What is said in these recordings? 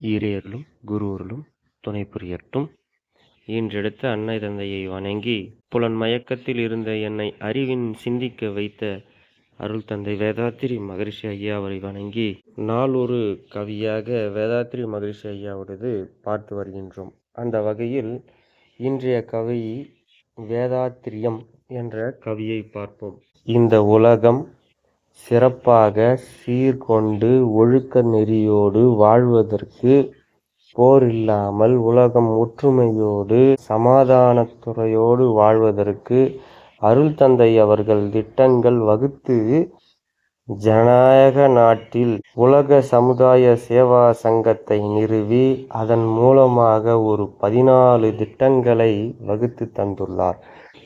ஈரேறலும் குருவருளும் துணை புரியட்டும். ஈன்றெடுத்த அன்னை தந்தையை வணங்கி புலன்மயக்கத்தில் இருந்த என்னை அறிவின் சிந்திக்க வைத்த அருள் தந்தை வேதாத்திரி மகரிஷி ஐயா அவரை வணங்கி நாள் ஒரு கவியாக வேதாத்திரி மகரிஷி ஐயாவோடது பார்த்து வருகின்றோம். அந்த வகையில் இன்றைய கவி வேதாத்திரியம் என்ற கவியை பார்ப்போம். இந்த உலகம் சிறப்பாக சீர்கொண்டு ஒழுக்க நெறியோடு வாழ்வதற்கு போர் இல்லாமல் உலகம் ஒற்றுமையோடு சமாதானத்துறையோடு வாழ்வதற்கு அருள் தந்தை அவர்கள் திட்டங்கள் வகுத்து ஜனநாயக நாட்டில் உலக சமுதாய சேவா சங்கத்தை நிறுவி அதன் மூலமாக ஒரு 14 திட்டங்களை வகுத்து தந்துள்ளார்.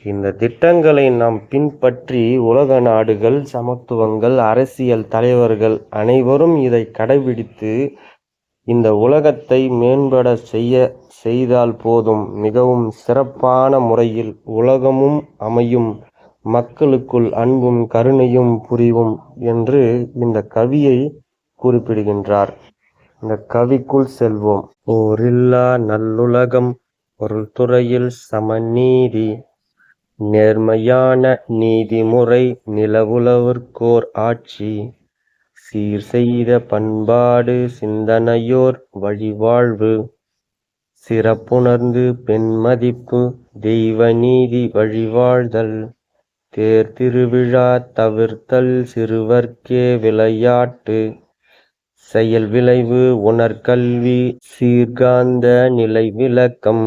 இந்த திட்டங்களை நாம் பின்பற்றி உலக நாடுகள், சமத்துவங்கள், அரசியல் தலைவர்கள் அனைவரும் இதை கடைபிடித்து இந்த உலகத்தை மேம்பட செய்தால் போதும். மிகவும் சிறப்பான முறையில் உலகமும் அமையும், மக்களுக்குள் அன்பும் கருணையும் புரியும் என்று இந்த கவியை குறிப்பிடுகின்றார். இந்த கவிக்குள் செல்வோம். போரில்லா நல்லுலகம், பொருள் துறையில் சமநீதி, நேர்மையான நீதிமுறை, நிலவுலவிற்கோர் ஆட்சி, சீர் செய்த பண்பாடு, சிந்தனையோர் வழிவாழ்வு, சிறப்புணர்ந்து பெண் மதிப்பு, தெய்வ நீதி வழிவாழ்தல், தேர் திருவிழா தவிர்த்தல், சிறுவர்க்கே விளையாட்டு, செயல் விளைவு உணர்கல்வி, சீர்காந்த நிலை விளக்கம்,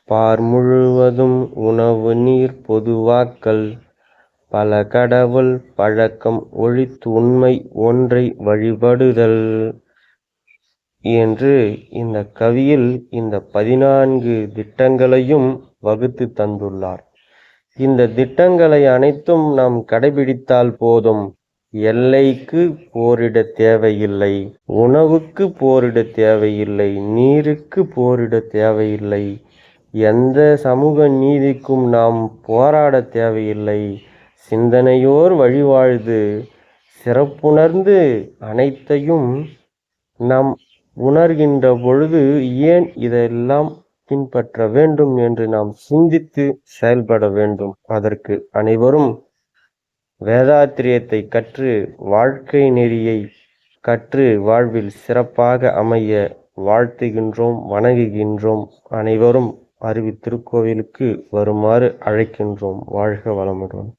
பார் முழுவதும் உணவு நீர் பொதுவாக்கல், பல கடவுள் பழக்கம் ஒழித்து உண்மை ஒன்றை வழிபடுதல் என்று இந்த கவியில் இந்த 14 திட்டங்களையும் வகுத்து தந்துள்ளார். இந்த திட்டங்களை அனைத்தும் நாம் கடைபிடித்தால் போதும். எல்லைக்கு போரிட தேவையில்லை, உணவுக்கு போரிட தேவையில்லை, நீருக்கு போரிட தேவையில்லை, எந்த சமூக நீதிக்கும் நாம் போராட தேவையில்லை. சிந்தனையோர் வழிவாழ்ந்து சிறப்புணர்ந்து அனைத்தையும் நாம் உணர்கின்ற பொழுது ஏன் இதெல்லாம் பின்பற்ற வேண்டும் என்று நாம் சிந்தித்து செயல்பட வேண்டும். அதற்கு அனைவரும் வேதாத்திரியத்தை கற்று வாழ்க்கை நெறியை கற்று வாழ்வில் சிறப்பாக அமைய வாழ்த்துகின்றோம், வணங்குகின்றோம். அனைவரும் அருவி திருக்கோவிலுக்கு வருமாறு அழைக்கின்றோம். வாழ்க வளமுடன்.